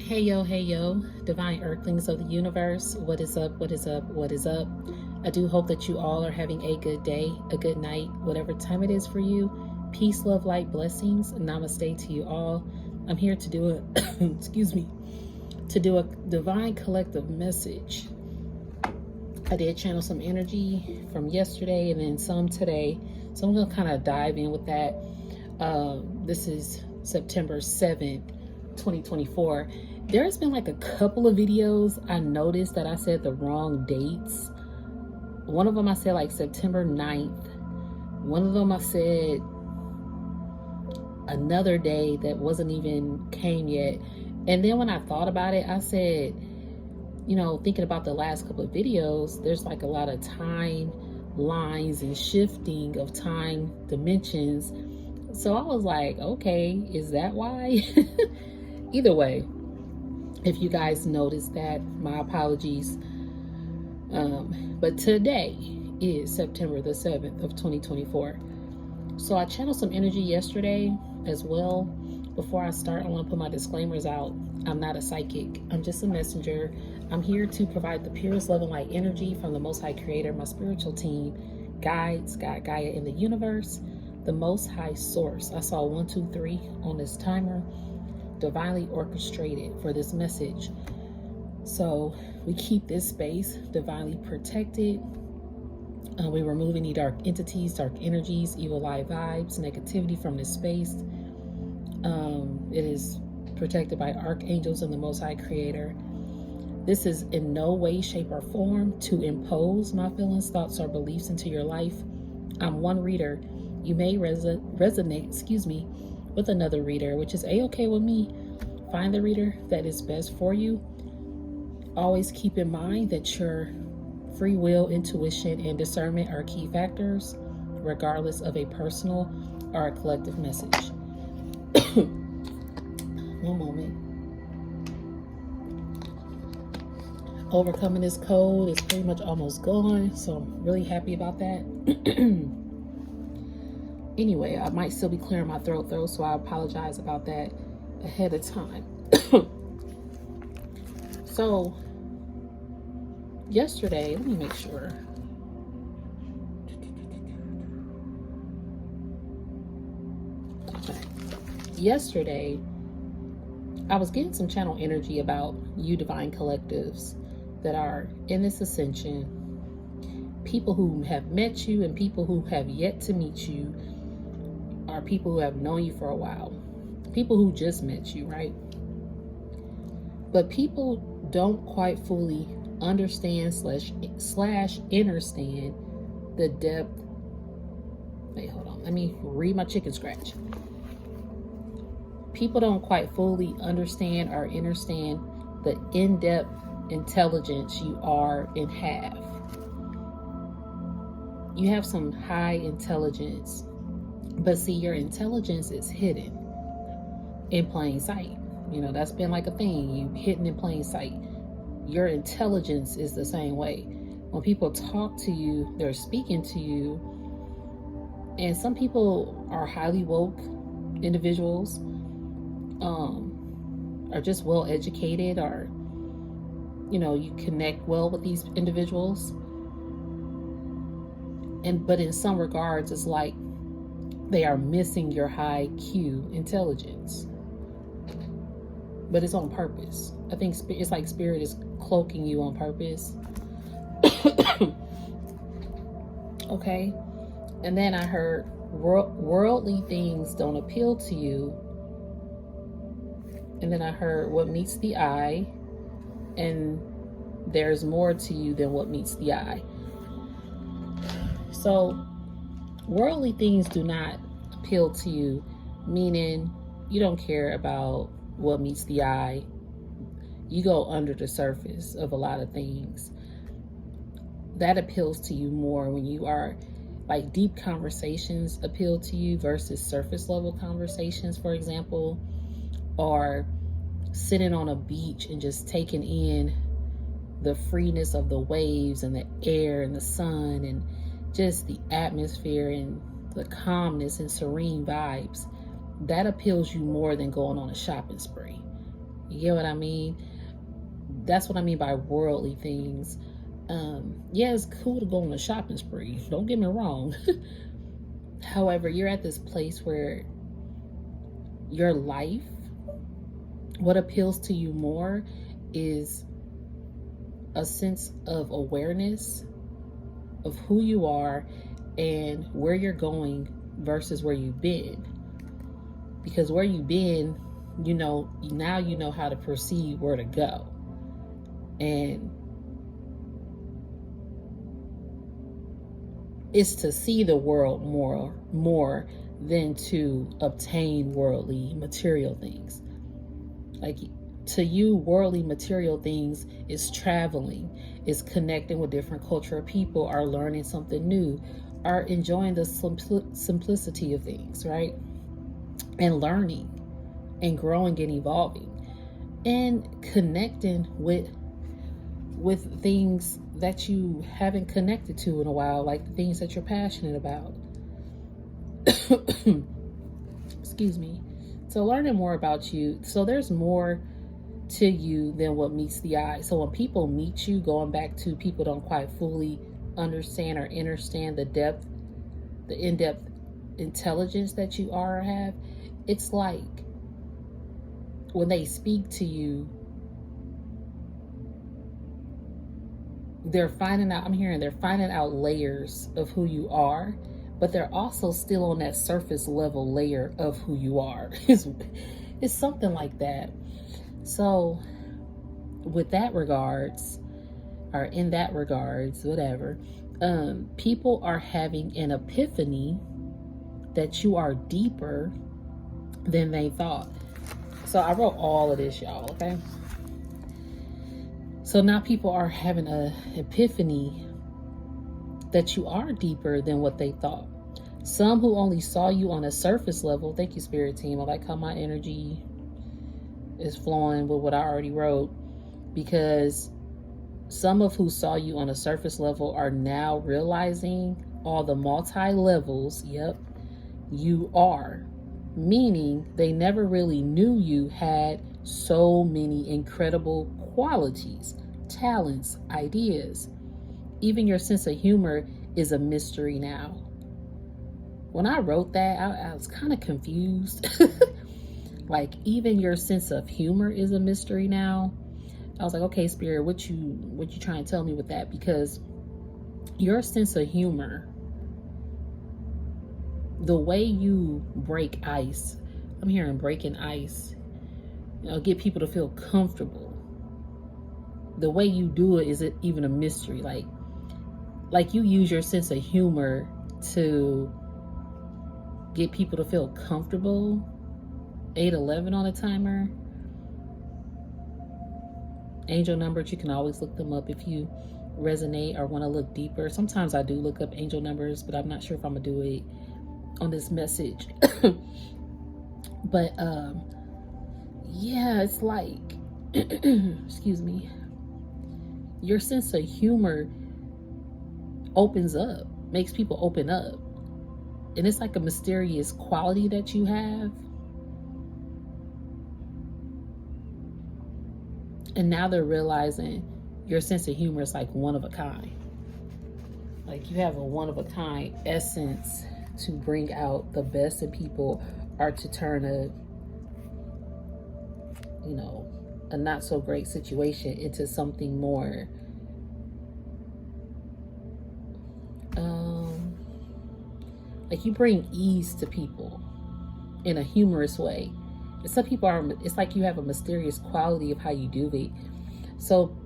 Hey yo, divine earthlings of the universe. What is up? What is up? What is up? I do hope that you all are having a good day, a good night, whatever time it is for you. Peace, love, light, blessings. Namaste to you all. I'm here to do a, excuse me, to do a divine collective message. I did channel some energy from yesterday and then some today. So I'm going to kind of dive in with that. This is September 7th, 2024. There's been like a couple of videos I noticed that I said the wrong dates. One of them I said like September 9th. One of them I said another day that wasn't even came yet. And then when I thought about it, I said, you know, thinking about the last couple of videos, there's like a lot of time lines and shifting of time dimensions. So I was like, okay, is that why? Either way, if you guys noticed that, my apologies. But today is September the 7th of 2024. So I channeled some energy yesterday as well. Before I start, I want to put my disclaimers out. I'm not a psychic. I'm just a messenger. I'm here to provide the purest love and light energy from the Most High Creator, my spiritual team, guides, God, Gaia in the universe, the Most High Source. I saw 1, 2, 3 on this timer, divinely orchestrated for this message. So we keep this space divinely protected. We remove any dark entities, dark energies, evil eye vibes, negativity from this space. It is protected by archangels and the Most High Creator. This is in no way, shape, or form to impose my feelings, thoughts, or beliefs into your life. I'm one reader. You may resonate, with another reader, which is a-okay with me. Find the reader that is best for you. Always keep in mind that your free will, intuition, and discernment are key factors, regardless of a personal or a collective message. One moment. Overcoming this cold is pretty much almost gone, so I'm really happy about that. Anyway, I might still be clearing my throat though, so I apologize about that ahead of time. So yesterday, let me make sure. Okay. Yesterday, I was getting some channel energy about you divine collectives that are in this ascension, people who have met you and people who have yet to meet you, are people who have known you for a while, people who just met you, right? But people don't quite fully understand slash understand the depth. Wait, hold on. Let me read my chicken scratch. People don't quite fully understand or understand the in-depth intelligence you are and have. You have some high intelligence, but see, your intelligence is hidden in plain sight. You know, that's been like a thing, you hidden in plain sight. Your intelligence is the same way. When people talk to you, they're speaking to you. And some people are highly woke individuals, are just well educated, or, you know, you connect well with these individuals. But in some regards, it's like they are missing your high Q intelligence. But it's on purpose. I think it's like spirit is cloaking you on purpose. Okay. And then I heard worldly things don't appeal to you. And then I heard what meets the eye, and there's more to you than what meets the eye. So worldly things do not appeal to you, meaning you don't care about what meets the eye. You go under the surface of a lot of things. That appeals to you more when you are like deep conversations appeal to you versus surface level conversations, for example, or sitting on a beach and just taking in the freeness of the waves and the air and the sun and just the atmosphere and the calmness and serene vibes. That appeals you more than going on a shopping spree. You get what I mean? That's what I mean by worldly things. Yeah, it's cool to go on a shopping spree. Don't get me wrong. However, you're at this place where your life, what appeals to you more is a sense of awareness of who you are and where you're going versus where you've been. Because where you've been, now you know how to perceive where to go. And it's to see the world more than to obtain worldly material things. Like, to you, worldly material things is traveling, is connecting with different cultural people, are learning something new, are enjoying the simplicity of things, right? And learning and growing and evolving and connecting with things that you haven't connected to in a while, like the things that you're passionate about. Excuse me. So learning more about you. So there's more to you than what meets the eye. So when people meet you, going back to people don't quite fully understand or understand the in-depth intelligence that you are or have, it's like when they speak to you, they're finding out layers of who you are, but they're also still on that surface level layer of who you are. It's something like that. So with that regards, or in that regards, whatever, people are having an epiphany that you are deeper than they thought. So I wrote all of this, y'all, okay? So now people are having an epiphany that you are deeper than what they thought. Some who only saw you on a surface level, thank you, Spirit Team. I like how my energy is flowing with what I already wrote, because some of who saw you on a surface level are now realizing all the multi-levels, you are. Meaning they never really knew you had so many incredible qualities, talents, ideas. Even your sense of humor is a mystery now. When I wrote that, I was kind of confused. Like, even your sense of humor is a mystery now. I was like, okay, Spirit, what you trying to tell me with that? Because your sense of humor, the way you break ice, I'm hearing breaking ice, get people to feel comfortable. The way you do it is even a mystery. Like you use your sense of humor to get people to feel comfortable. 811 on a timer. Angel numbers, you can always look them up if you resonate or want to look deeper. Sometimes I do look up angel numbers, but I'm not sure if I'm gonna do it on this message. But yeah, it's like excuse me, your sense of humor opens up, makes people open up, and it's like a mysterious quality that you have. And now they're realizing your sense of humor is like one of a kind. Like, you have a one of a kind essence to bring out the best in people, or to turn a not so great situation into something more like, you bring ease to people in a humorous way. And some people it's like you have a mysterious quality of how you do it. So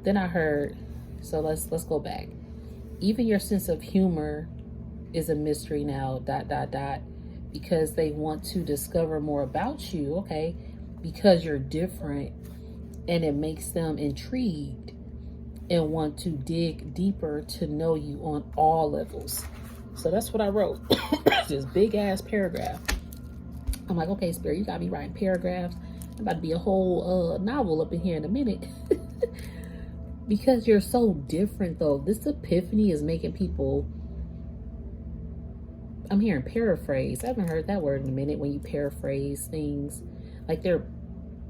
then I heard, so let's go back. Even your sense of humor is a mystery now, ... because they want to discover more about you, okay? Because you're different, and it makes them intrigued and want to dig deeper to know you on all levels. So that's what I wrote. This big ass paragraph. I'm like, okay, Spirit, you got me writing paragraphs. I'm about to be a whole novel up in here in a minute. Because you're so different, though. This epiphany is making people, I'm hearing paraphrase. I haven't heard that word in a minute, when you paraphrase things. Like, they're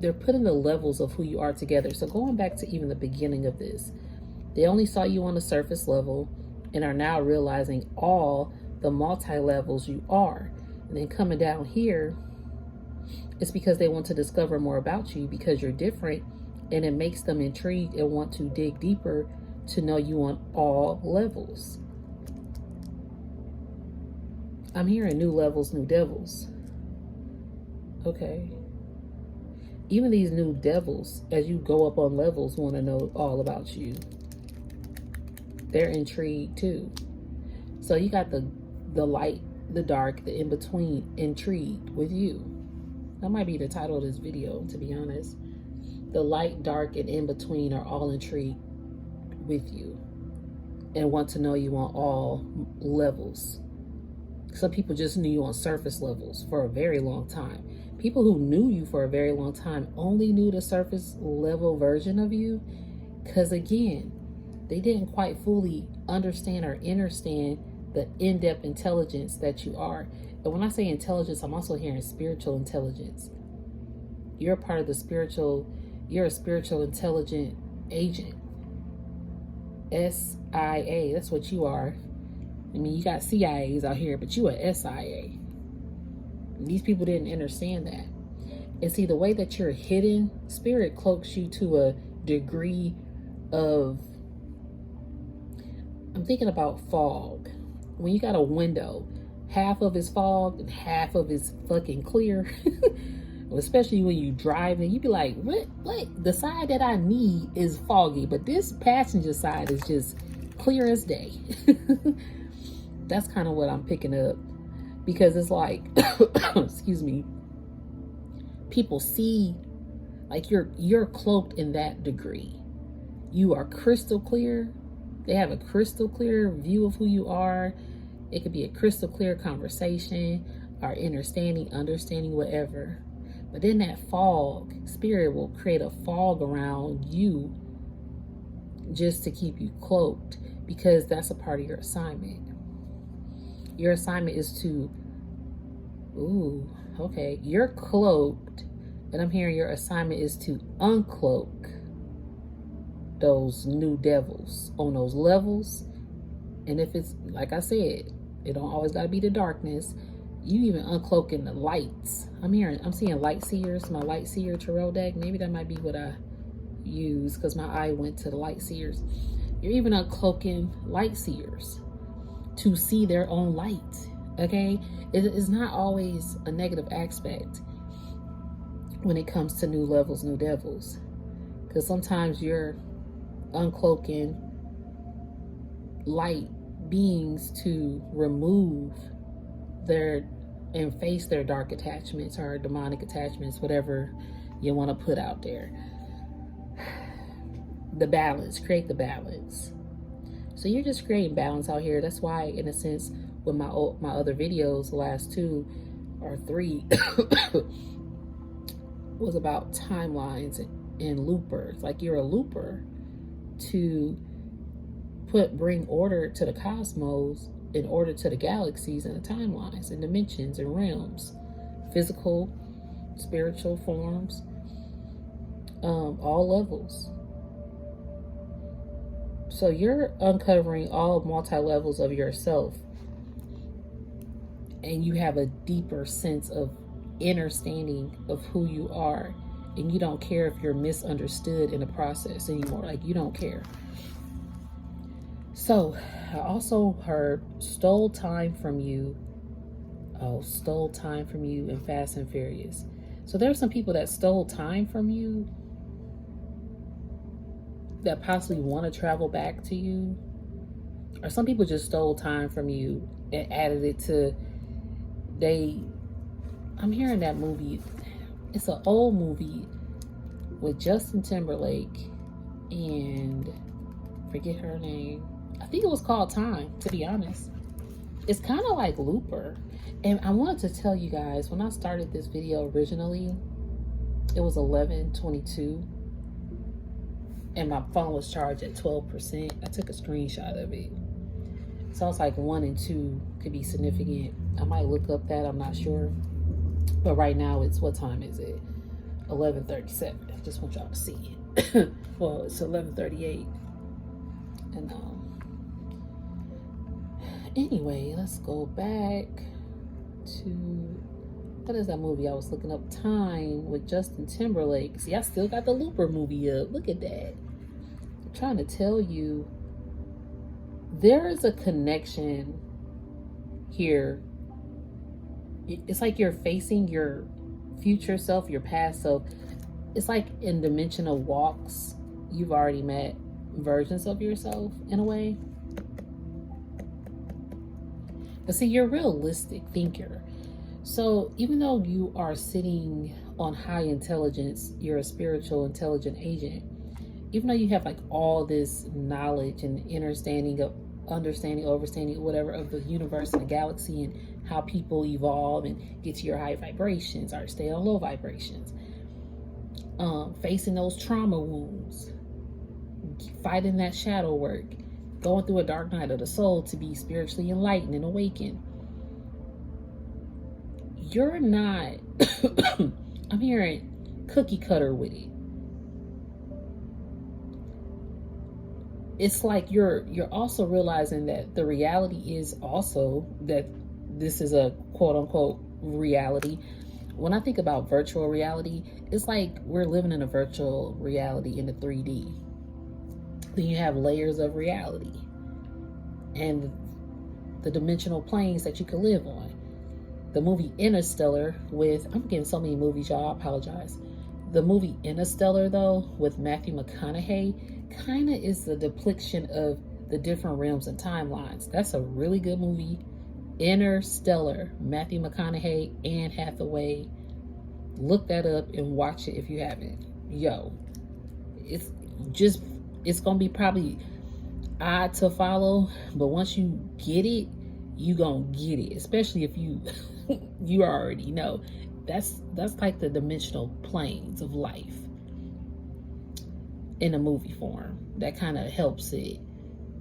they're putting the levels of who you are together. So going back to even the beginning of this, they only saw you on the surface level and are now realizing all the multi-levels you are. And then coming down here, it's because they want to discover more about you because you're different, and it makes them intrigued and want to dig deeper to know you on all levels. I'm hearing new levels, new devils. Okay. Even these new devils, as you go up on levels, want to know all about you. They're intrigued too. So you got the light, the dark, the in-between, intrigued with you. That might be the title of this video, to be honest. The light, dark, and in-between are all intrigued with you and want to know you on all levels. Some people just knew you on surface levels for a very long time. People who knew you for a very long time only knew the surface level version of you because, again, they didn't quite fully understand or understand the in-depth intelligence that you are. And when I say intelligence, I'm also hearing spiritual intelligence. You're a part of the spiritual, you're a spiritual intelligent agent. SIA, that's what you are. I mean, you got CIAs out here, but you are SIA. And these people didn't understand that. And see, the way that you're hidden, spirit cloaks you to a degree of, I'm thinking about fog. When you got a window, half of it's fog and half of it's fucking clear. Especially when you drive and you be like, what? The side that I need is foggy, but this passenger side is just clear as day. That's kind of what I'm picking up, because it's like, excuse me, people see, like you're cloaked in that degree. You are crystal clear. They have a crystal clear view of who you are. It could be a crystal clear conversation or understanding, whatever. But then that fog, spirit will create a fog around you just to keep you cloaked, because that's a part of your assignment. Your assignment is to, you're cloaked, and I'm hearing your assignment is to uncloak those new devils on those levels. And if it's, like I said, it don't always gotta be the darkness. You even uncloaking the lights. I'm seeing light seers, my light seer tarot deck. Maybe that might be what I use, because my eye went to the light seers. You're even uncloaking light seers to see their own light. Okay, it is not always a negative aspect when it comes to new levels, new devils, because sometimes you're uncloaking light beings to remove their and face their dark attachments or demonic attachments, whatever you want to put out there. The balance, create the balance. So you're just creating balance out here. That's why, in a sense, with my other videos, the last 2 or 3 was about timelines and loopers. Like, you're a looper to bring order to the cosmos, in order to the galaxies and the timelines and dimensions and realms, physical, spiritual forms, all levels. So you're uncovering all multi-levels of yourself, and you have a deeper sense of understanding of who you are, and you don't care if you're misunderstood in the process anymore. Like, you don't care. So I also heard stole time from you. Stole time from you in Fast and Furious. So there's some people that stole time from you that possibly want to travel back to you. Or some people just stole time from you and added it to I'm hearing that movie. It's an old movie with Justin Timberlake and forget her name. I think it was called Time, to be honest. It's kind of like Looper. And I wanted to tell you guys, when I started this video originally, it was 11:22 and my phone was charged at 12%. I took a screenshot of it. So I was like, 1 and 2 could be significant. I might look up that, I'm not sure. But right now it's, what time is it? 11:37. I just want y'all to see it. Well, it's 11:38. And anyway, let's go back to, what is that movie I was looking up? Time, with Justin Timberlake. See, I still got the Looper movie up. Look at that. I'm trying to tell you, there is a connection here. It's like you're facing your future self, your past self. It's like in dimensional walks, you've already met versions of yourself in a way. But see, you're a realistic thinker. So even though you are sitting on high intelligence, you're a spiritual intelligent agent, even though you have like all this knowledge and understanding, overstanding, whatever, of the universe and the galaxy and how people evolve and get to your high vibrations or stay on low vibrations, facing those trauma wounds, fighting that shadow work, going through a dark night of the soul to be spiritually enlightened and awakened. You're not, I'm hearing cookie cutter with it. It's like you're also realizing that the reality is also that this is a quote unquote reality. When I think about virtual reality, it's like we're living in a virtual reality in the 3D. Then you have layers of reality and the dimensional planes that you can live on. The movie Interstellar with, I'm getting so many movies, y'all, I apologize. The movie Interstellar, though, with Matthew McConaughey, kind of is the depiction of the different realms and timelines. That's a really good movie. Interstellar, Matthew McConaughey, Anne Hathaway. Look that up and watch it if you haven't. Yo, it's gonna be probably odd to follow, but once you get it, you gonna get it. Especially if you you already know. That's like the dimensional planes of life in a movie form. That kind of helps it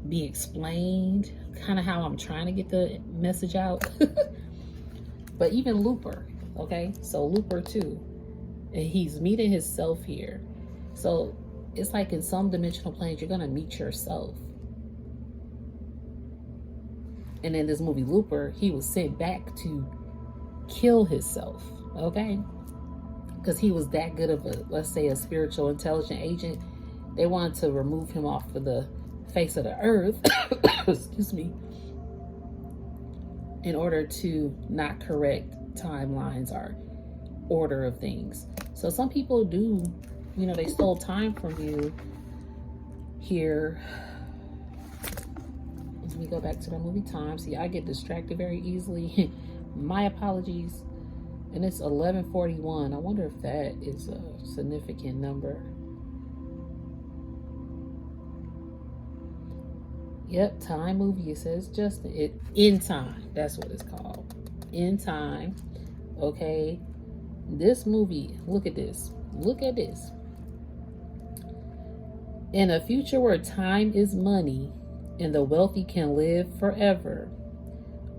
be explained, kind of how I'm trying to get the message out. But even Looper, okay? So Looper too, and he's meeting himself here. So it's like in some dimensional planes, you're gonna meet yourself. And in this movie Looper, he was sent back to kill himself, okay? Because he was that good of a, let's say, a spiritual intelligent agent. They wanted to remove him off of the face of the earth, excuse me, in order to not correct timelines or order of things. So some people do, you know, they stole time from you here. Let me go back to the movie Time. See, I get distracted very easily. My apologies. And it's 11:41. I wonder if that is a significant number. Yep, Time movie. It says just it In Time. That's what it's called. In Time. Okay. This movie, look at this. Look at this. In a future where time is money and the wealthy can live forever,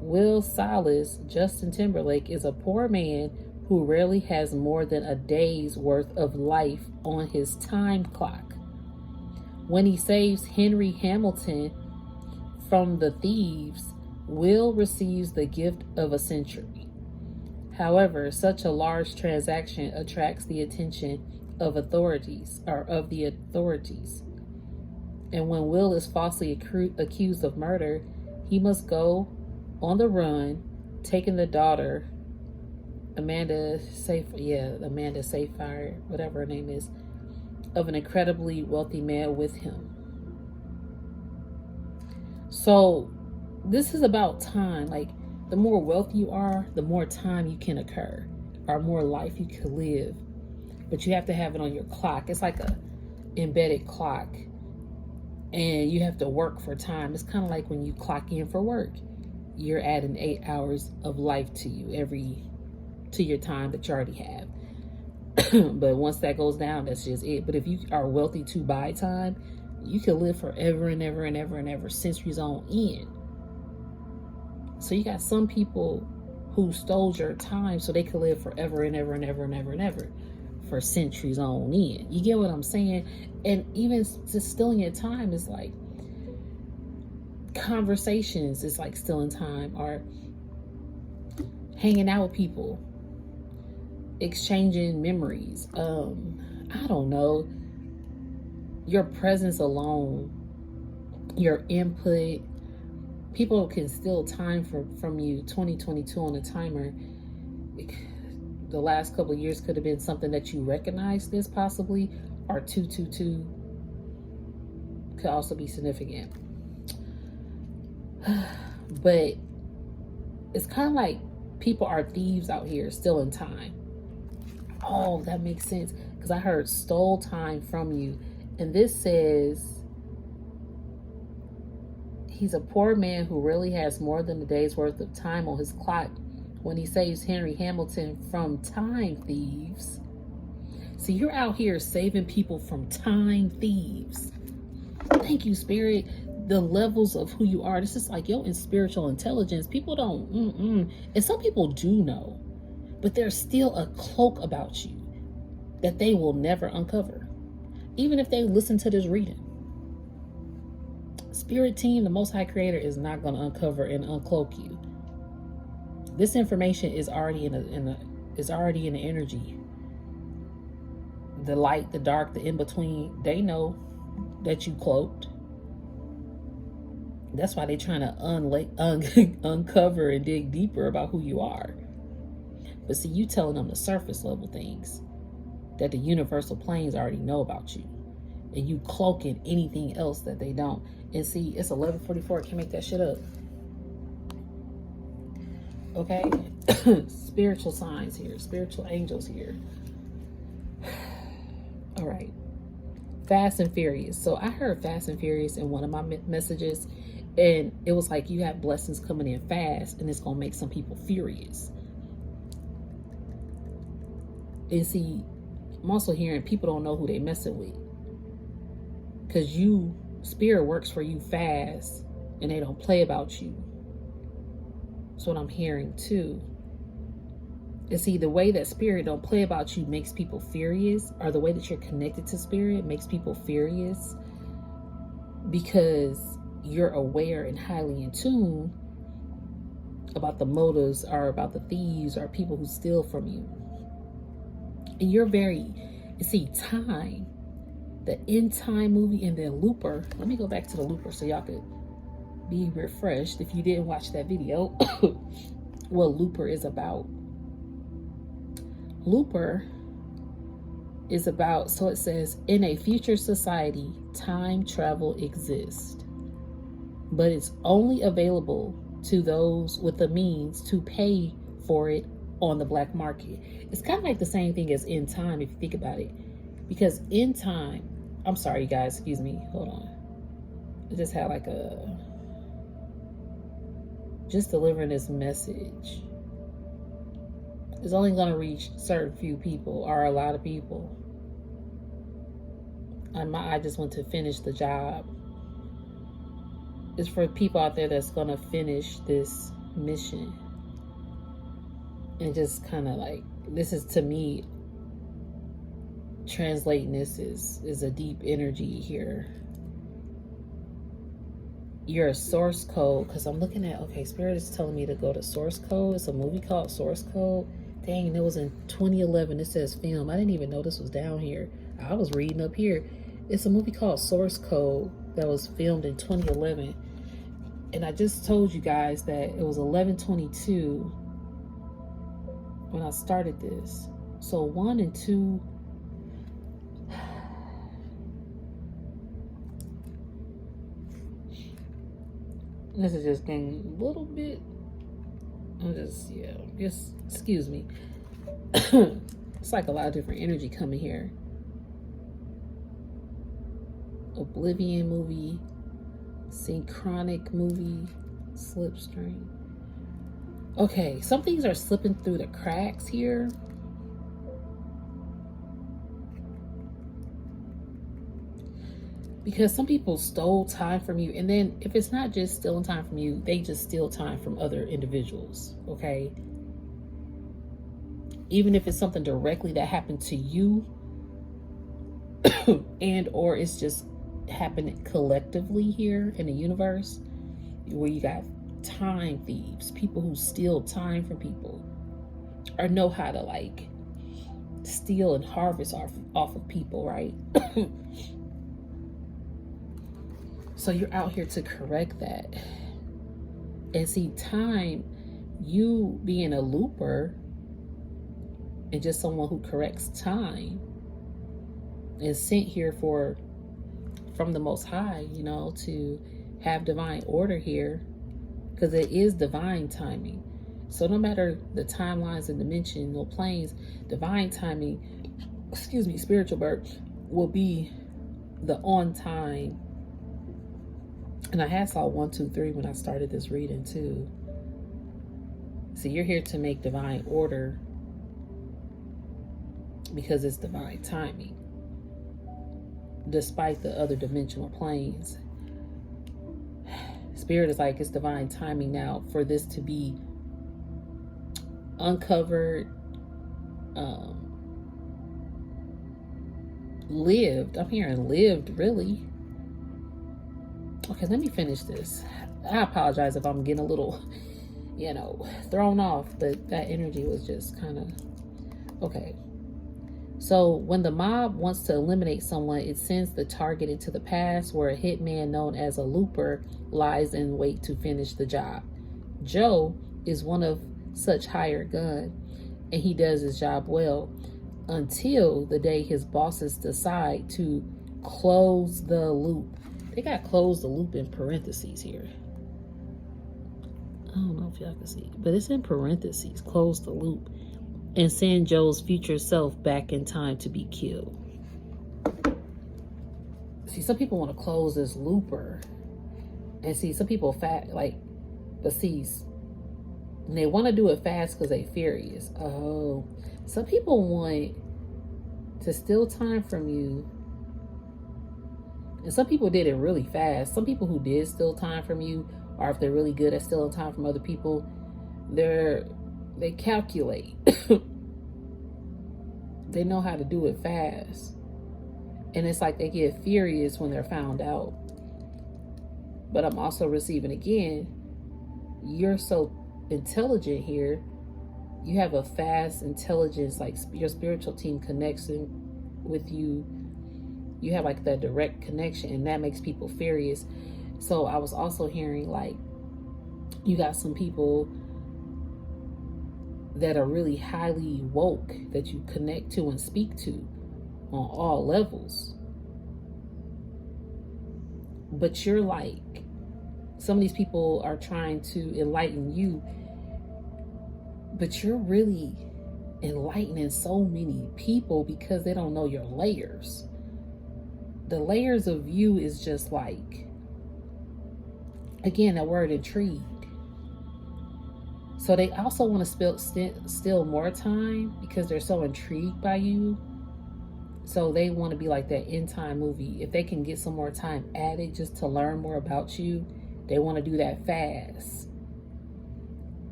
Will Salas, Justin Timberlake, is a poor man who rarely has more than a day's worth of life on his time clock. When he saves Henry Hamilton from the thieves, Will receives the gift of a century. However, such a large transaction attracts the attention of the authorities. And when Will is falsely accused of murder, he must go on the run, taking the daughter, Amanda Seyfried, whatever her name is, of an incredibly wealthy man with him. So this is about time. Like, the more wealthy you are, the more time you can occur, or more life you can live. But you have to have it on your clock. It's like a embedded clock, and you have to work for time. It's kind of like when you clock in for work. You're adding 8 hours of life to you to your time that you already have. But once that goes down, that's just it. But if you are wealthy to buy time, you can live forever and ever and ever and ever, centuries on end. So you got some people who stole your time so they could live forever and ever and ever and ever and ever. for centuries on in. You get what I'm saying? And even just stealing your time is like conversations is like stealing time, or hanging out with people, exchanging memories. I don't know. Your presence alone, your input, people can steal time from you. 2022 on a timer. The last couple of years could have been something that you recognize this possibly, or 222 could also be significant. But it's kind of like people are thieves out here stealing time. Oh, that makes sense, because I heard stole time from you. And this says he's a poor man who really has more than a day's worth of time on his clock when he saves Henry Hamilton from time thieves. See, you're out here saving people from time thieves. Thank you, Spirit. The levels of who you are. This is like in spiritual intelligence. People don't, and some people do know, but there's still a cloak about you that they will never uncover, even if they listen to this reading. Spirit team, the Most High Creator is not going to uncover and uncloak you. This information is already is already in the energy. The light, the dark, the in between. They know that you cloaked. That's why they're trying to uncover and dig deeper about who you are. But see, you telling them the surface level things that the universal planes already know about you, and you cloaking anything else that they don't. And see, it's 11:44. Can't make that shit up. Okay, spiritual signs here, spiritual angels here. All right, Fast and Furious. So I heard Fast and Furious in one of my messages, and it was like you have blessings coming in fast, and it's gonna make some people furious. And see, I'm also hearing people don't know who they messing with, because Spirit works for you fast, and they don't play about you. That's what I'm hearing too. And see, the way that Spirit don't play about you makes people furious, or the way that you're connected to Spirit makes people furious, because you're aware and highly in tune about the motives, or about the thieves, or people who steal from you. And you're time, the End Time movie, and then Looper. Let me go back to the Looper so y'all could be refreshed if you didn't watch that video. What Looper is about. Looper is about, so it says, in a future society, time travel exists, but it's only available to those with the means to pay for it on the black market. It's kind of like the same thing as End Time, if you think about it. Because End Time, I'm sorry, you guys, excuse me, hold on. I just had just delivering this message. It's only going to reach certain few people, or a lot of people. I just want to finish the job. It's for people out there that's going to finish this mission. And just kind of like, this is, to me, translating this is a deep energy here. Your source code, because I'm looking at, okay, Spirit is telling me to go to source code. It's a movie called Source Code. Dang, and it was in 2011. It says film. I didn't even know this was down here. I was reading up here. It's a movie called Source Code that was filmed in 2011. And I just told you guys that it was 11/22 when I started this. So 1 and 2. This is just getting a little bit. Just excuse me. It's like a lot of different energy coming here. Oblivion movie, synchronic movie, slipstream. Okay, some things are slipping through the cracks here. Because some people stole time from you, and then if it's not just stealing time from you, they just steal time from other individuals, okay? even if it's something directly that happened to you, and or it's just happening collectively here in the universe, where you got time thieves, people who steal time from people, or know how to like steal and harvest off of people, right? So you're out here to correct that. And see, time, you being a looper and just someone who corrects time, is sent here from the Most High, you know, to have divine order here, because it is divine timing. So no matter the timelines and dimensional planes, divine timing, spiritual birth will be the on time. And I had saw 1, 2, 3 when I started this reading too. So you're here to make divine order because it's divine timing, despite the other dimensional planes. Spirit is like, it's divine timing now for this to be uncovered, lived. I'm hearing lived, really. Okay, let me finish this. I apologize if I'm getting a little, thrown off, but that energy was just kind of, okay. So when the mob wants to eliminate someone, it sends the target into the past where a hitman known as a looper lies in wait to finish the job. Joe is one of such hired gun, and he does his job well until the day his bosses decide to close the loop. They got close the loop in parentheses here. I don't know if y'all can see, but it's in parentheses, close the loop, and send Joe's future self back in time to be killed. See, some people want to close this looper, and see, some people but see, and they want to do it fast because they furious. Oh, some people want to steal time from you. And some people did it really fast. Some people who did steal time from you, or if they're really good at stealing time from other people, they calculate. They know how to do it fast. And it's like they get furious when they're found out. But I'm also receiving again, you're so intelligent here. You have a fast intelligence, like your spiritual team connects with you. You have like that direct connection, and that makes people furious. So I was also hearing like you got some people that are really highly woke that you connect to and speak to on all levels. But you're like, some of these people are trying to enlighten you, but you're really enlightening so many people because they don't know your layers. The layers of you is just like, again, that word intrigue. So they also want to steal more time because they're so intrigued by you. So they want to be like that end time movie. If they can get some more time added just to learn more about you, they want to do that fast.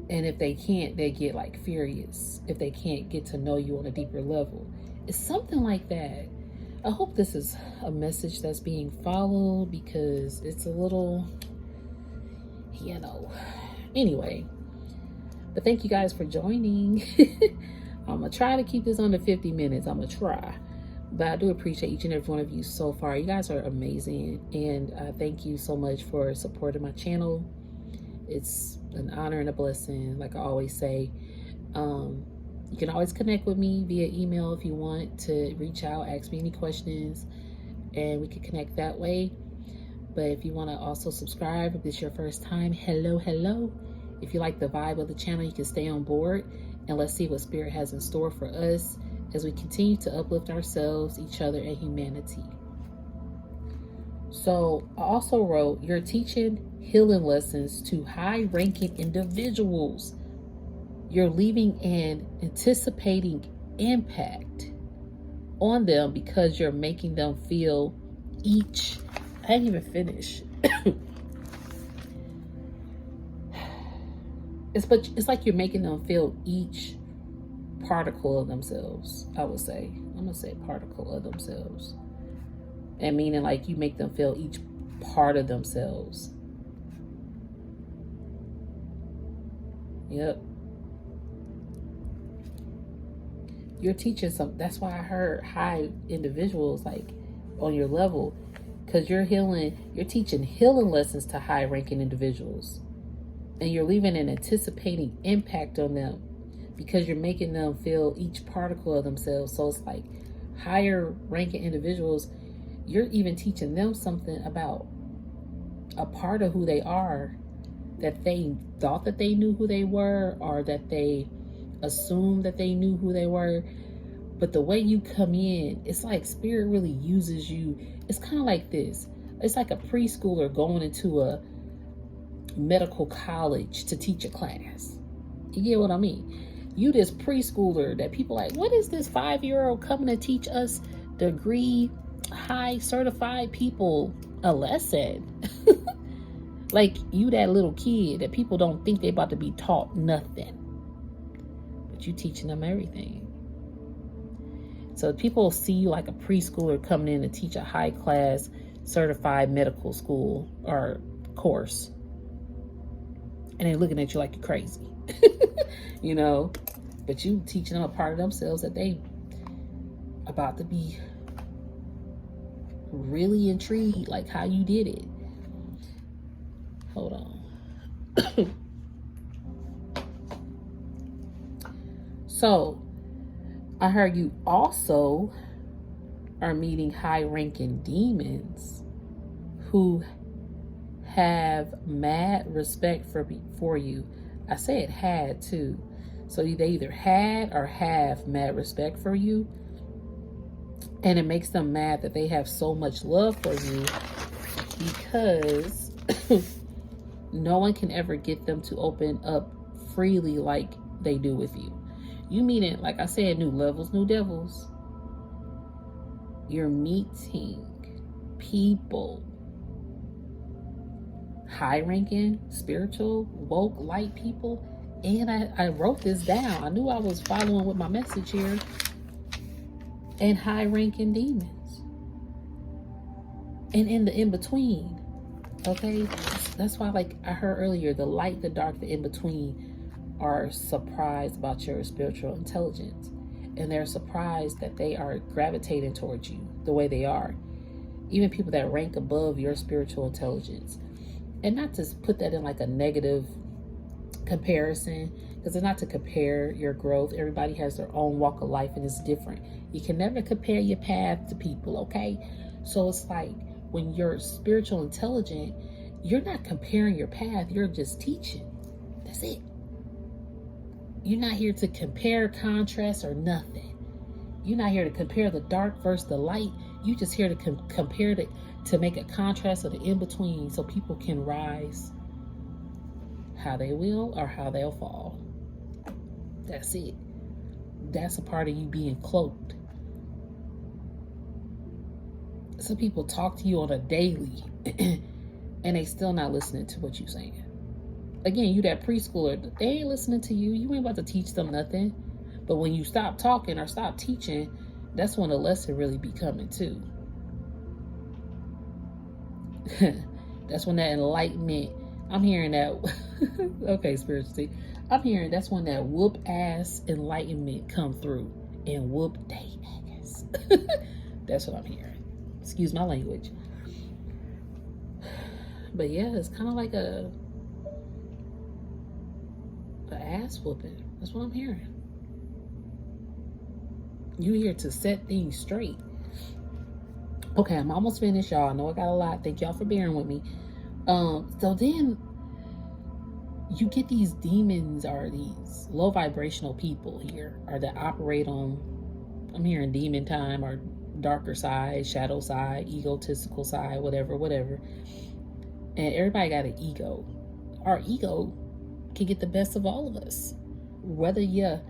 And if they can't, they get like furious if they can't get to know you on a deeper level. It's something like that. I hope this is a message that's being followed because it's a little, anyway. But thank you guys for joining. I'm going to try to keep this under 50 minutes. I'm going to try. But I do appreciate each and every one of you so far. You guys are amazing. And thank you so much for supporting my channel. It's an honor and a blessing, like I always say. You can always connect with me via email if you want to reach out, ask me any questions, and we can connect that way. But if you want to also subscribe, if this is your first time, hello. If you like the vibe of the channel, you can stay on board, and let's see what Spirit has in store for us as we continue to uplift ourselves, each other, and humanity. So I also wrote, you're teaching healing lessons to high-ranking individuals. You're leaving an anticipating impact on them because you're making them feel each. I didn't even finish. It's like you're making them feel each particle of themselves, I would say. I'm gonna say particle of themselves. And meaning like you make them feel each part of themselves. Yep. You're teaching some. That's why I heard high individuals like on your level, because you're teaching healing lessons to high ranking individuals, and you're leaving an anticipating impact on them because you're making them feel each particle of themselves. So it's like higher ranking individuals, you're even teaching them something about a part of who they are that they thought that they knew who they were, or that they assumed that they knew who they were. But the way you come in, it's like spirit really uses you. It's kind of like this. It's like a preschooler going into a medical college to teach a class. You get what I mean? You this preschooler that people like, what is this 5-year-old coming to teach us degree, high certified people a lesson? Like you that little kid that people don't think they about to be taught nothing. But you teaching them everything. So people see you like a preschooler coming in to teach a high class certified medical school or course. And they're looking at you like you're crazy. You know, but you teaching them a part of themselves that they about to be really intrigued, like how you did it. Hold on. So I heard you also are meeting high-ranking demons who have mad respect for you. I said had too. So they either had or have mad respect for you. And it makes them mad that they have so much love for you because no one can ever get them to open up freely like they do with you. You mean it, like I said, new levels, new devils. You're meeting people, high-ranking, spiritual, woke, light people. And I wrote this down. I knew I was following with my message here. And high-ranking demons. And in the in-between. Okay? That's why, like I heard earlier, the light, the dark, the in-between are surprised about your spiritual intelligence. And they're surprised that they are gravitating towards you the way they are. Even people that rank above your spiritual intelligence. And not to put that in like a negative comparison, because it's not to compare your growth. Everybody has their own walk of life and it's different. You can never compare your path to people, okay? So it's like when you're spiritual intelligent, you're not comparing your path, you're just teaching. That's it. You're not here to compare, contrast, or nothing. You're not here to compare the dark versus the light. You're just here to compare to make a contrast of the in-between so people can rise how they will or how they'll fall. That's it. That's a part of you being cloaked. Some people talk to you on a daily and they still not listening to what you're saying. Again, you that preschooler, they ain't listening to you. You ain't about to teach them nothing. But when you stop talking or stop teaching, that's when the lesson really be coming too. That's when that enlightenment, I'm hearing that. Okay, spirituality. I'm hearing that's when that whoop ass enlightenment come through and whoop day ass. That's what I'm hearing. Excuse my language. But yeah, it's kind of like a ass whooping. That's what I'm hearing. You here to set things straight. Okay, I'm almost finished, y'all. I know I got a lot. Thank y'all for bearing with me. So then you get these demons or these low vibrational people here, or that operate on, I'm hearing demon time or darker side, shadow side, egotistical side, whatever. And everybody got an ego. Our ego can get the best of all of us. Whether you're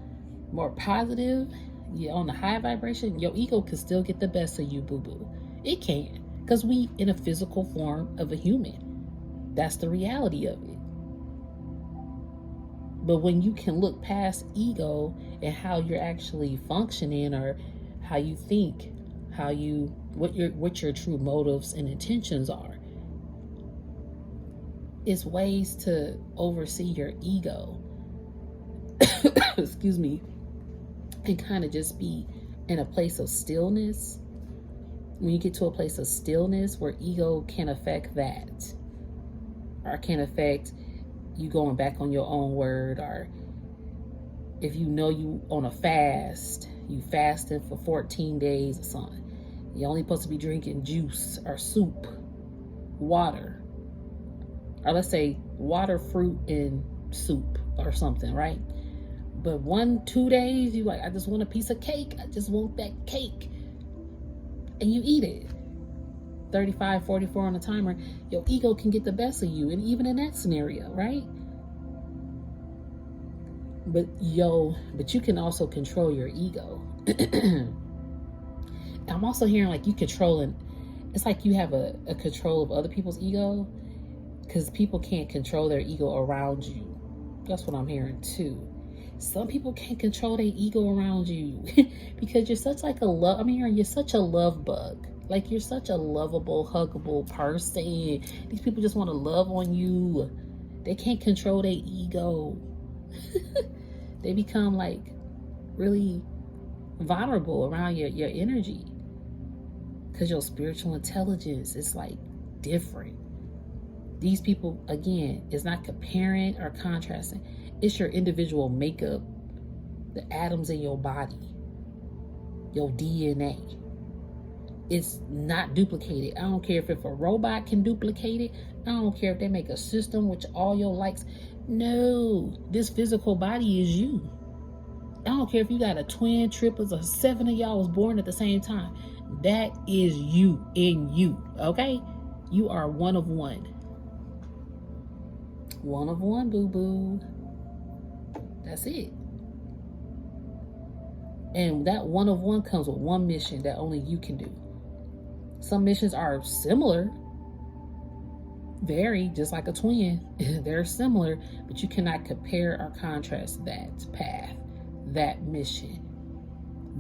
more positive, you're on the high vibration, your ego can still get the best of you, boo-boo. It can, because we in a physical form of a human. That's the reality of it. But when you can look past ego and how you're actually functioning, or how you think, what your true motives and intentions are, it's ways to oversee your ego. Excuse me. And kind of just be in a place of stillness. When you get to a place of stillness where ego can't affect that, or can't affect you going back on your own word, or if you know you on a fast, you fasting for 14 days or something, you're only supposed to be drinking juice or soup, water, or let's say water, fruit, and soup or something, right? But 1-2 days, you like, I just want a piece of cake. I just want that cake. And you eat it. 35, 44 on the timer. Your ego can get the best of you. And even in that scenario, right? But you can also control your ego. I'm also hearing like you controlling, it's like you have a control of other people's ego, because people can't control their ego around you. That's what I'm hearing too. Some people can't control their ego around you because you're such like you're such a love bug. Like, you're such a lovable, huggable person. These people just want to love on you. They can't control their ego. They become like really vulnerable around your energy, because your spiritual intelligence is like different. These people, again, is not comparing or contrasting. It's your individual makeup, the atoms in your body, your DNA. It's not duplicated. I don't care if a robot can duplicate it. I don't care if they make a system with all your likes. No, this physical body is you. I don't care if you got a twin, triplets, or 7 of y'all was born at the same time. That is you in you, okay? You are one of one. One of one, boo-boo. That's it. And that one of one comes with one mission that only you can do. Some missions are similar, very, just like a twin. They're similar, but you cannot compare or contrast that path, that mission,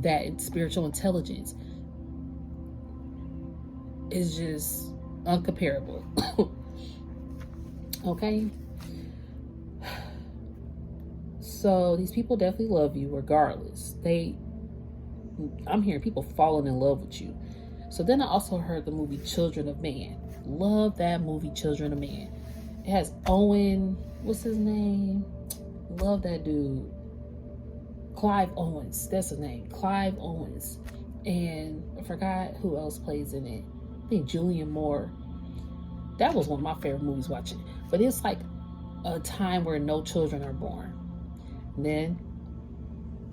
that spiritual intelligence. Is just uncomparable. Okay? So these people definitely love you regardless. I'm hearing people falling in love with you. So then I also heard the movie Children of Man. Love that movie, Children of Man. It has Owen, what's his name? Love that dude. Clive Owens, that's his name. Clive Owens. And I forgot who else plays in it. I think Julianne Moore. That was one of my favorite movies watching. But it's like a time where no children are born. And then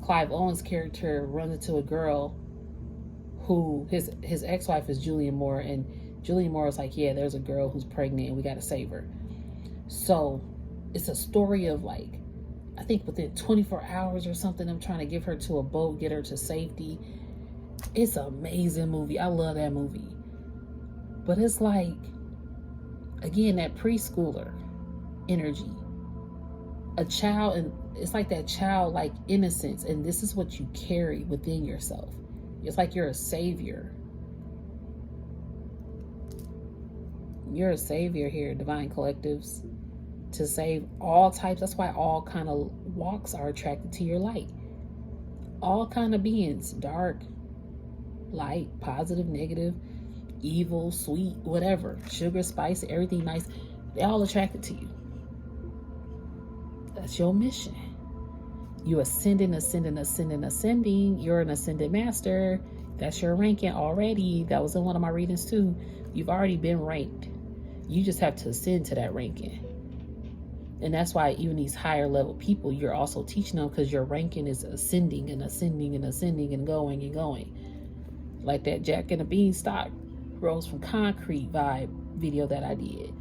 Clive Owens' character runs into a girl who his ex-wife is Julianne Moore, and Julianne Moore is like, yeah, there's a girl who's pregnant and we got to save her. So it's a story of like, I think within 24 hours or something, I'm trying to give her to a boat, get her to safety. It's an amazing movie. I love that movie. But it's like, again, that preschooler energy. A child, and it's like that childlike innocence, and this is what you carry within yourself. It's like you're a savior. You're a savior here, Divine Collectives, to save all types. That's why all kind of walks are attracted to your light. All kind of beings, dark, light, positive, negative, evil, sweet, whatever, sugar, spice, everything nice, they're all attracted to you. That's your mission. You ascending. You're an ascended master. That's your ranking already. That was in one of my readings too. You've already been ranked. You just have to ascend to that ranking. And that's why even these higher level people, you're also teaching them, because your ranking is ascending and going and going. Like that Jack and the Beanstalk Rose from Concrete vibe video that I did.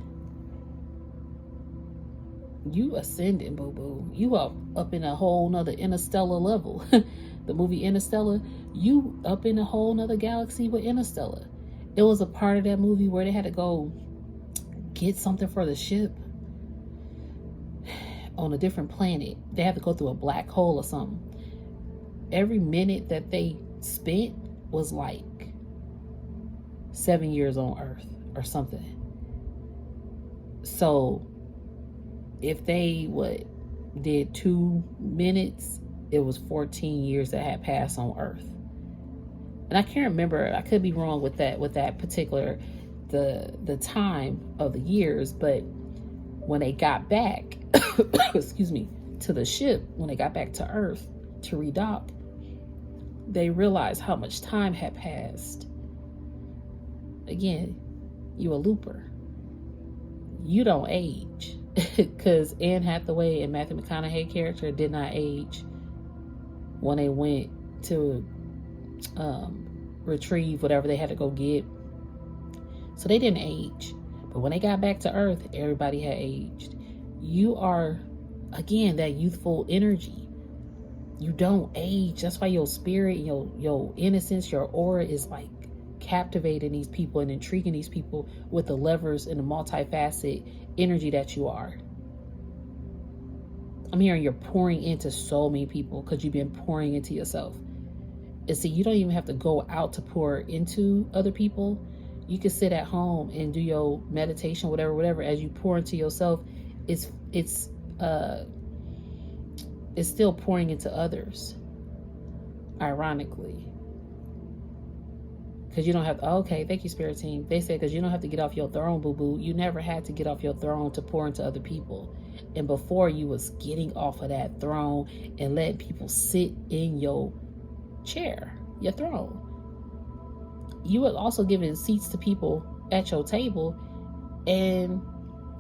You ascending, boo-boo. You up in a whole nother interstellar level. The movie Interstellar, you up in a whole nother galaxy with Interstellar. It was a part of that movie where they had to go get something for the ship. on a different planet. They have to go through a black hole or something. Every minute that they spent was like 7 years on Earth or something. So if they did 2 minutes, it was 14 years that had passed on Earth. And I can't remember, I could be wrong with that particular the time of the years, but when they got back excuse me, to the ship, when they got back to Earth to redock, they realized how much time had passed. Again, you a looper. You don't age. Because Anne Hathaway and Matthew McConaughey character did not age when they went to retrieve whatever they had to go get. So they didn't age. But when they got back to Earth, everybody had aged. You are, again, that youthful energy. You don't age. That's why your spirit, your innocence, your aura is like captivating these people and intriguing these people with the levers and the multifaceted energy that you are. I'm hearing you're pouring into so many people because you've been pouring into yourself. And see, you don't even have to go out to pour into other people. You can sit at home and do your meditation, whatever. As you pour into yourself, it's still pouring into others. Ironically. Because you don't have to, okay, thank you, Spirit Team. They say because you don't have to get off your throne, boo-boo. You never had to get off your throne to pour into other people. And before, you was getting off of that throne and letting people sit in your chair, your throne. You were also giving seats to people at your table, and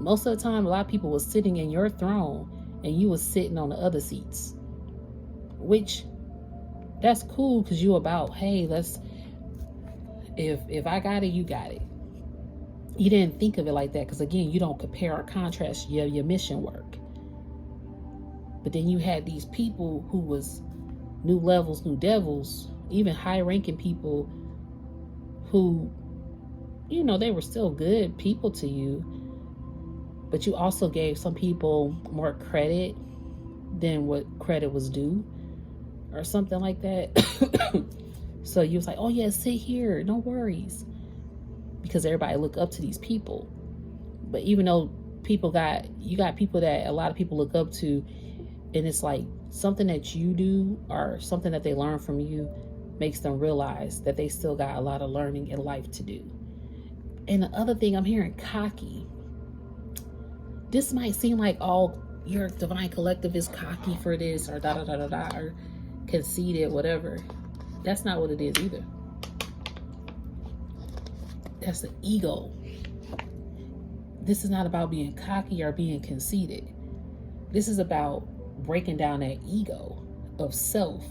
most of the time, a lot of people was sitting in your throne, and you was sitting on the other seats. Which, that's cool, because you about, hey, let's... If I got it, you got it. You didn't think of it like that because, again, you don't compare or contrast your mission work. But then you had these people who was new levels, new devils, even high-ranking people who, they were still good people to you. But you also gave some people more credit than what credit was due or something like that. So you was like, oh yeah, sit here, no worries. Because everybody look up to these people. But even though you got people that a lot of people look up to, and it's like something that you do or something that they learn from you makes them realize that they still got a lot of learning in life to do. And the other thing, I'm hearing cocky. This might seem like all your divine collective is cocky for this or da-da-da-da-da or conceited, whatever. That's not what it is either. That's the ego. This is not about being cocky or being conceited. This is about breaking down that ego of self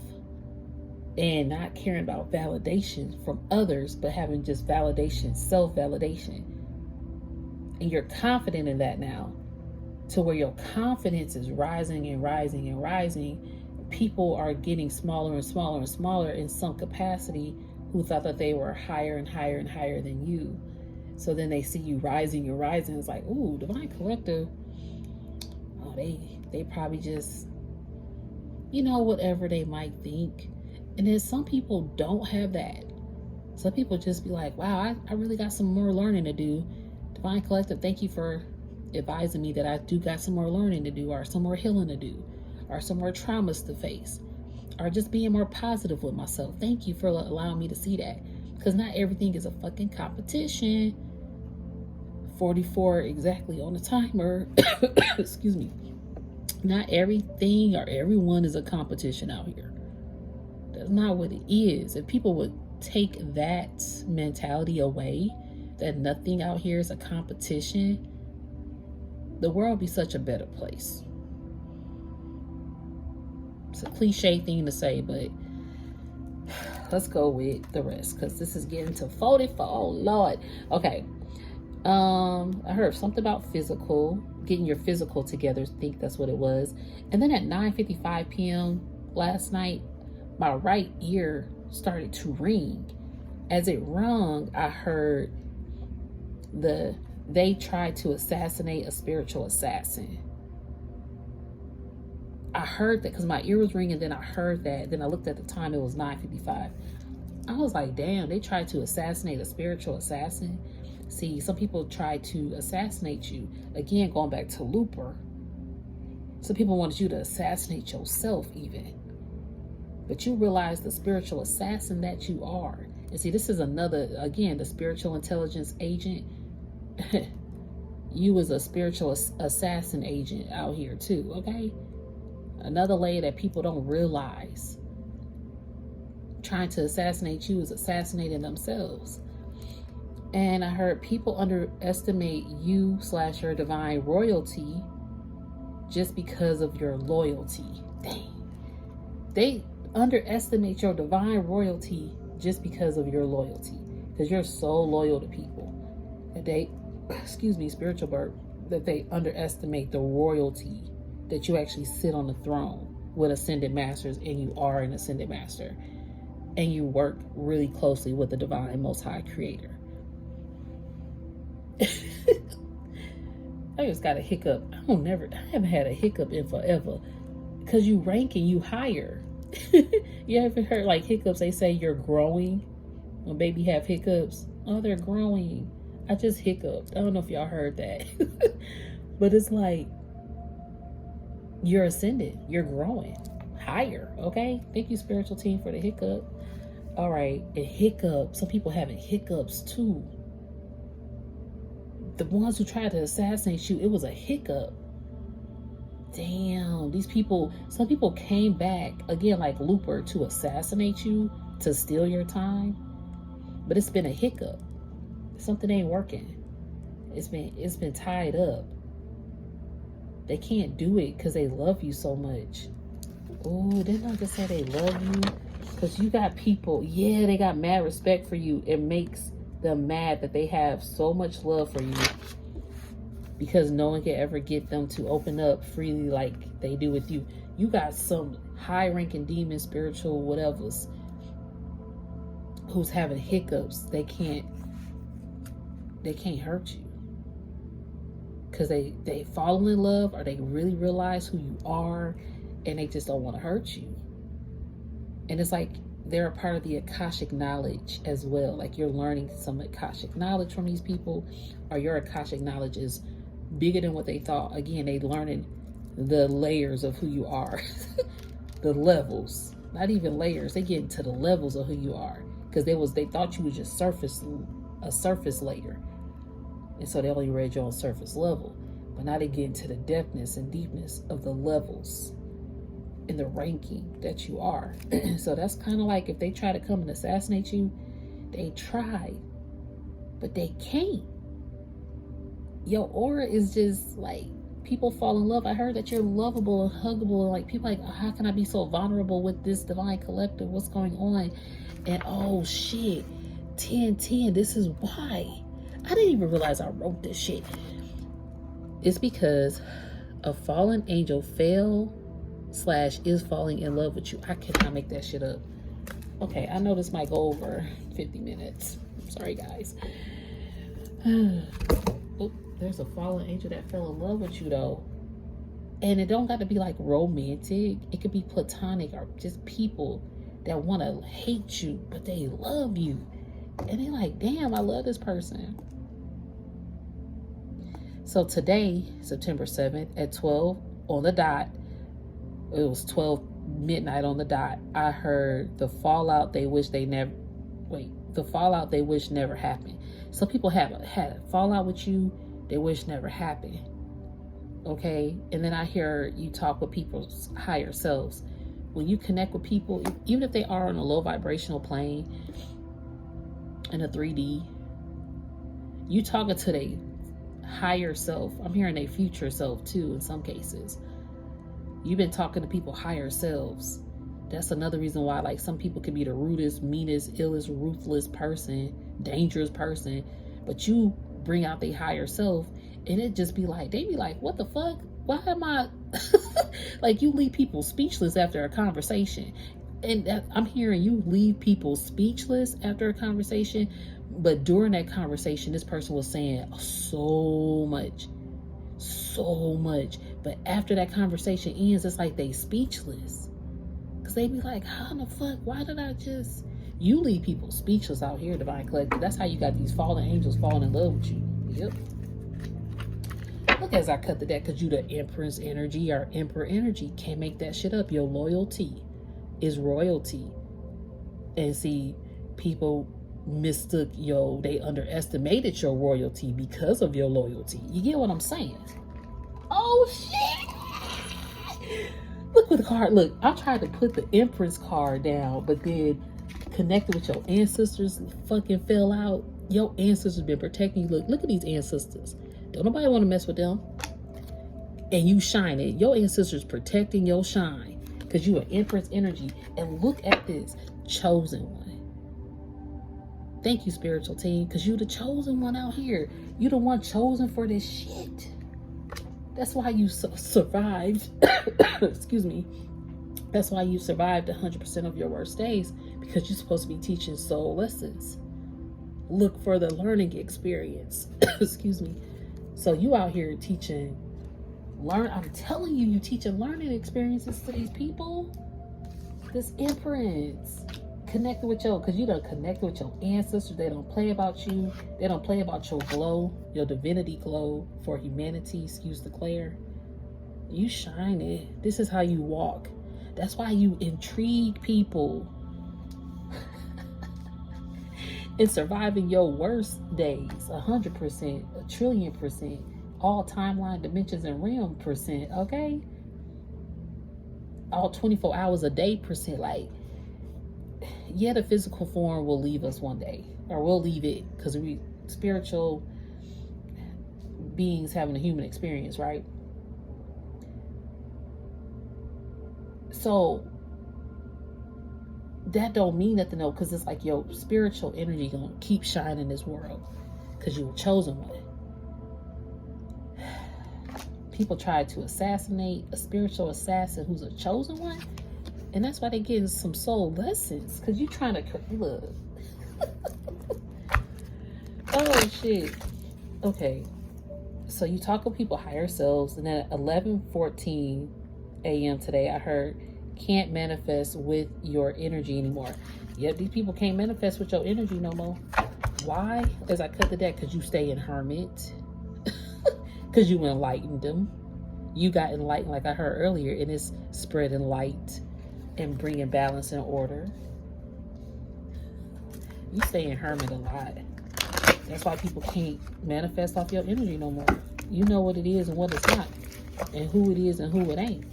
and not caring about validation from others, but having just validation, self-validation. And you're confident in that now, to where your confidence is rising and rising and rising. People are getting smaller and smaller and smaller in some capacity who thought that they were higher and higher and higher than you. So then they see you rising and rising. It's like, ooh, divine collective. Oh, they probably just, whatever they might think. And then some people don't have that. Some people just be like, wow, I really got some more learning to do. Divine collective, thank you for advising me that I do got some more learning to do or some more healing to do. Or some more traumas to face, or just being more positive with myself. Thank you for allowing me to see that, because not everything is a fucking competition. 44 exactly on the timer. Excuse me. Not everything or everyone is a competition out here. That's not what it is. If people would take that mentality away, that nothing out here is a competition, the world would be such a better place. It's a cliche thing to say, but let's go with the rest because this is getting to 44. Oh Lord. Okay. I heard something about physical, getting your physical together. I think that's what it was. And then at 9:55 p.m. last night, my right ear started to ring. As it rung, I heard they tried to assassinate a spiritual assassin. I heard that because my ear was ringing. Then I heard that. Then I looked at the time. It was 9:55. I was like, damn, they tried to assassinate a spiritual assassin. See, some people try to assassinate you. Again, going back to Looper. Some people wanted you to assassinate yourself even. But you realize the spiritual assassin that you are. And see, this is another, again, the spiritual intelligence agent. You was a spiritual assassin agent out here too, okay? Another layer that people don't realize. Trying to assassinate you is assassinating themselves. And I heard people underestimate you / your divine royalty just because of your loyalty. Dang. They underestimate your divine royalty just because of your loyalty. Because you're so loyal to people that they, spiritual bird, that they underestimate the royalty that you actually sit on the throne with ascended masters, and you are an ascended master. And you work really closely with the divine most high creator. I just got a hiccup. I haven't had a hiccup in forever. Because you ranking, you higher. You ever heard like hiccups? They say you're growing. When baby have hiccups, oh, they're growing. I just hiccuped. I don't know if y'all heard that. But it's like you're ascended. You're growing higher. Okay. Thank you, spiritual team, for the hiccup. All right. And hiccup. Some people having hiccups too. The ones who tried to assassinate you, it was a hiccup. Damn, these people, some people came back, again, like Looper, to assassinate you, to steal your time. But it's been a hiccup. Something ain't working. It's been tied up. They can't do it because they love you so much. Oh, didn't I just say they love you? Because you got people, yeah, they got mad respect for you. It makes them mad that they have so much love for you, because no one can ever get them to open up freely like they do with you. You got some high-ranking demon, spiritual whatevers, who's having hiccups. They can't hurt you because they fall in love, or they really realize who you are, and they just don't want to hurt you. And it's like they're a part of the Akashic knowledge as well. Like you're learning some Akashic knowledge from these people, or your Akashic knowledge is bigger than what they thought. Again, they learning the layers of who you are. The levels, not even layers. They get into the levels of who you are, because they thought you was just a surface layer, and so they only read you on surface level. But now they get into the depthness and deepness of the levels in the ranking that you are. So that's kind of like if they try to come and assassinate you, they tried, but they can't. Your aura is just like, people fall in love. I heard that you're lovable and huggable, and like people like, oh, how can I be so vulnerable with this divine collective? What's going on? And oh shit, 1010, this is why. I didn't even realize I wrote this shit. It's because a fallen angel is falling in love with you. I cannot make that shit up. Okay, I know this might go over 50 minutes. I'm sorry, guys. Oh, there's a fallen angel that fell in love with you, though. And it don't got to be like romantic. It could be platonic, or just people that want to hate you, but they love you. And they're like, damn, I love this person. So today, September 7th at 12 on the dot, it was 12 midnight on the dot, I heard the fallout they wish never happened. Some people had a fallout with you they wish never happened. Okay? And then I hear you talk with people's higher selves. When you connect with people, even if they are on a low vibrational plane, in a 3D, you talking to their higher self. I'm hearing their future self too in some cases. You've been talking to people higher selves. That's another reason why, like, some people could be the rudest, meanest, illest, ruthless person, dangerous person, but you bring out their higher self, and it just be like, they be like, what the fuck? Why am I like, you leave people speechless after a conversation. And I'm hearing you leave people speechless after a conversation, but during that conversation, this person was saying so much. so much. But after that conversation ends, it's like they speechless. Because they be like, how the fuck? Why did I just... You leave people speechless out here, Divine Collective. That's how you got these fallen angels falling in love with you. Yep. Look as I cut the deck, because you the Empress energy or Emperor energy. Can't make that shit up. Your loyalty is royalty. And see, people mistook they underestimated your royalty because of your loyalty. You get what I'm saying? Oh shit! Look with the card. Look, I tried to put the Empress card down, but then connected with your ancestors fucking fell out. Your ancestors been protecting you. Look at these ancestors. Don't nobody want to mess with them. And you shine it. Your ancestors protecting your shine because you are Empress energy. And look at this chosen one. Thank you, spiritual team, because you the chosen one out here. You the one chosen for this shit. That's why you survived. Excuse me. That's why you survived 100% of your worst days, because you're supposed to be teaching soul lessons. Look for the learning experience. Excuse me. So you out here teaching, I'm telling you, you teaching learning experiences to these people. This Empress. Connected with because you done connected with your ancestors. They don't play about you. They don't play about your glow, your divinity glow for humanity. Excuse the glare. You shine it. This is how you walk. That's why you intrigue people. In surviving your worst days, 100%, 1,000,000,000%, all timeline, dimensions, and realm percent, okay? All 24 hours a day percent, like, yeah, the physical form will leave us one day, or we'll leave it, because we spiritual beings having a human experience, right? So that don't mean nothing though, because it's like your spiritual energy gonna keep shining in this world because you were chosen one. People try to assassinate a spiritual assassin who's a chosen one, and that's why they getting some soul lessons, because you trying to look. Oh shit. Okay, so you talk with people higher selves, and then at 11:14 a.m. today I heard can't manifest with your energy anymore. Yep, these people can't manifest with your energy no more. Why? As I cut the deck, because you stay in hermit. Because you enlightened them. You got enlightened, like I heard earlier, and it's spreading light and bringing balance and order. You stay in hermit a lot. That's why people can't manifest off your energy no more. You know what it is and what it's not, and who it is and who it ain't.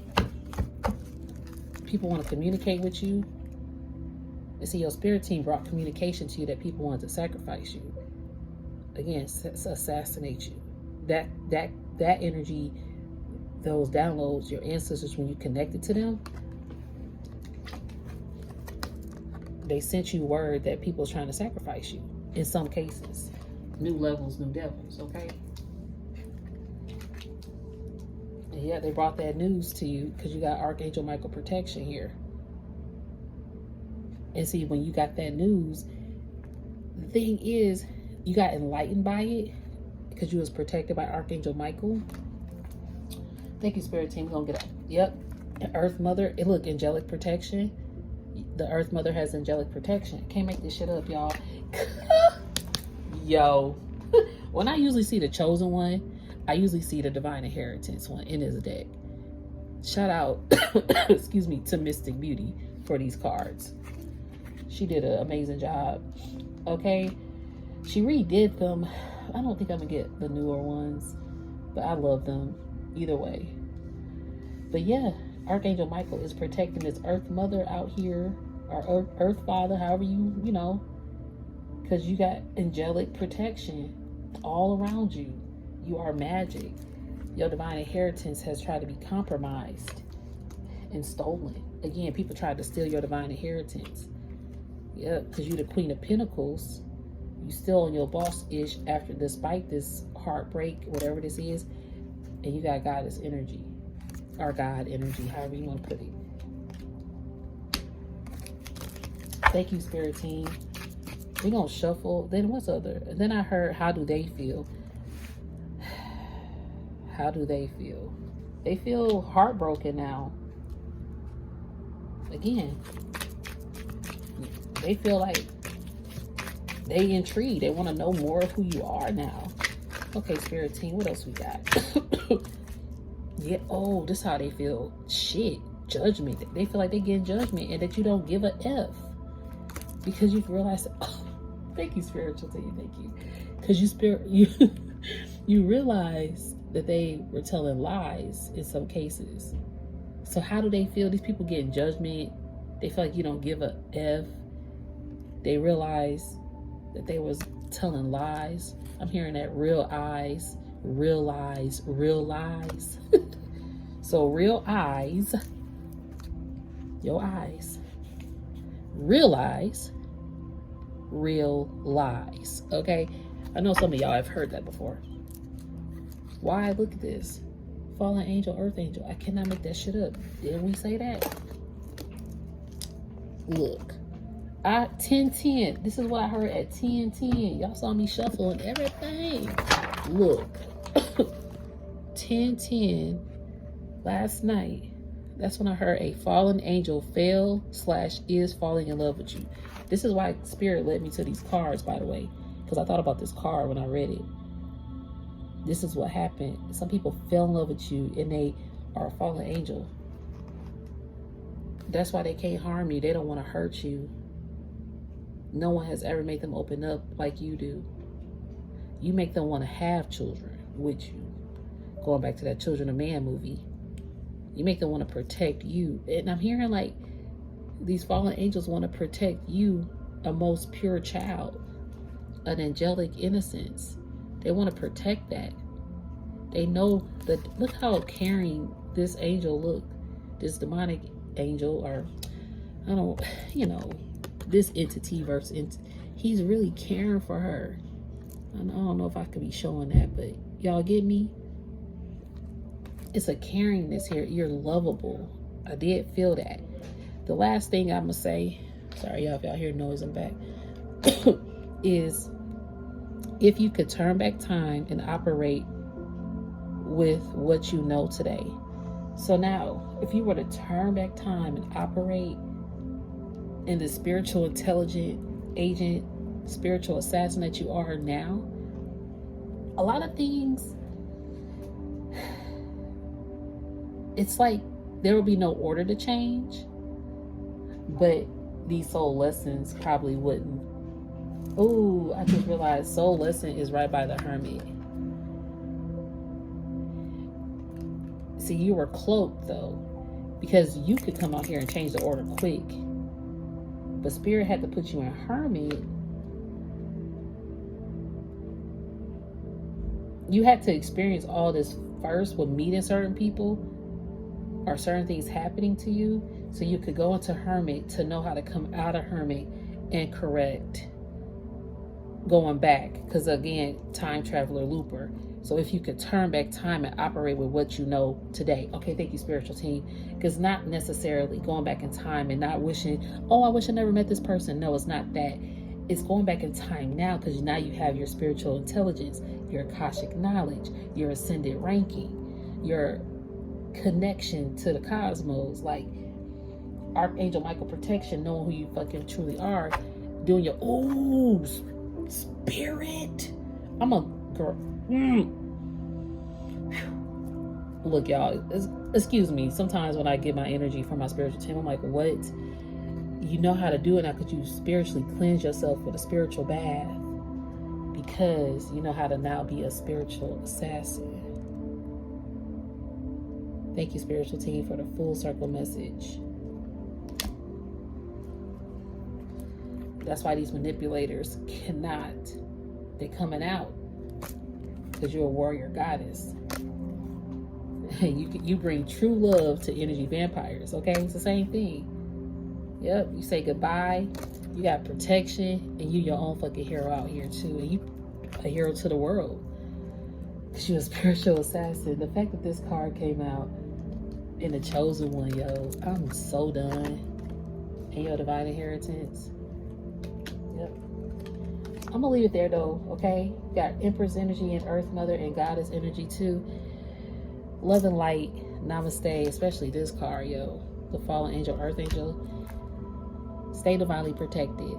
People want to communicate with you. And see, your spirit team brought communication to you that people wanted to sacrifice you. Again, assassinate you. That energy, those downloads, your ancestors, when you connected to them, they sent you word that people's trying to sacrifice you. In some cases, new levels, new devils. Okay. Yeah, they brought that news to you because you got Archangel Michael protection here. And see, when you got that news, the thing is, you got enlightened by it because you was protected by Archangel Michael. Thank you, Spirit Team. We're going to get up. Yep. And Earth Mother. Look, angelic protection. The Earth Mother has angelic protection. Can't make this shit up, y'all. Yo. When I usually see the chosen one, I usually see the divine inheritance one in his deck. Shout out, excuse me, to Mystic Beauty for these cards. She did an amazing job. Okay, she redid them. I don't think I'm gonna get the newer ones, but I love them either way. But yeah, Archangel Michael is protecting this Earth Mother out here, or Earth Father, however you know, because you got angelic protection all around you. You are magic. Your divine inheritance has tried to be compromised and stolen. Again, people tried to steal your divine inheritance. Yeah, because you're the Queen of Pentacles. You still on your boss-ish despite this heartbreak, whatever this is. And you got Goddess energy. Or God energy, however you want to put it. Thank you, Spirit Team. We're going to shuffle. Then what's other? And then I heard, how do they feel? How do they feel? They feel heartbroken now. Again, they feel like they intrigued. They want to know more of who you are now. Okay, Spirit Team, what else we got? Yeah, oh, this is how they feel. Shit, judgment. They feel like they get judgment and that you don't give a F. Because you've realized, oh, thank you, Spiritual Team, thank you. Because you realize that they were telling lies in some cases. So how do they feel? These people getting judgment. They feel like you don't give a F. They realize that they was telling lies. I'm hearing that real eyes, real lies, real lies. So real eyes, your eyes, realize, real lies. Okay, I know some of y'all have heard that before. Why? Look at this. Fallen angel, earth angel. I cannot make that shit up. Didn't we say that? Look. 10-10. This is what I heard at 10-10. Y'all saw me shuffling everything. Look. 10-10. Last night. That's when I heard a fallen angel is falling in love with you. This is why Spirit led me to these cards, by the way. Because I thought about this card when I read it. This is what happened. Some people fell in love with you and they are a fallen angel. That's why they can't harm you. They don't want to hurt you. No one has ever made them open up like you do. You make them want to have children with you. Going back to that Children of Man movie. You make them want to protect you. And I'm hearing like these fallen angels want to protect you, a most pure child, an angelic innocence. They want to protect that. They know that. Look how caring this angel looked. This demonic angel, or I don't, this entity versus he's really caring for her. I don't know if I could be showing that, but y'all get me? It's a caringness here. You're lovable. I did feel that. The last thing I'm gonna say, sorry y'all if y'all hear noise in the back, is if you could turn back time and operate with what you know today. So now, if you were to turn back time and operate in the spiritual intelligent agent, spiritual assassin that you are now, a lot of things, it's like there will be no order to change, but these soul lessons probably wouldn't. Oh, I just realized soul lesson is right by the hermit. See, you were cloaked though, because you could come out here and change the order quick. But Spirit had to put you in hermit. You had to experience all this first with meeting certain people or certain things happening to you, so you could go into hermit to know how to come out of hermit and correct going back. Because again, time traveler looper. So if you could turn back time and operate with what you know today. Okay, thank you, Spiritual Team. Because not necessarily going back in time and not wishing, oh, I wish I never met this person. No, it's not that. It's going back in time now, because now you have your spiritual intelligence, your Akashic knowledge, your ascended ranking, your connection to the cosmos, like Archangel Michael protection, knowing who you fucking truly are, doing your, ooh, Spirit. I'm a girl. Look, y'all, excuse me. Sometimes when I get my energy from my spiritual team, I'm like, what? You know how to do it now because you spiritually cleanse yourself with a spiritual bath, because you know how to now be a spiritual assassin. Thank you, spiritual team, for the full circle message. That's why these manipulators cannot. They're coming out. Because you're a warrior goddess. You bring true love to energy vampires, okay? It's the same thing. Yep, you say goodbye, you got protection, and you your own fucking hero out here too. And you a hero to the world. Because you're a spiritual assassin. The fact that this card came out in the chosen one, yo, I'm so done. And your divine inheritance. Yep. I'm gonna leave it there though, okay? You got Empress energy and Earth Mother and Goddess energy too. Love and light. Namaste. Especially this card, yo. The fallen angel, earth angel. Stay divinely protected.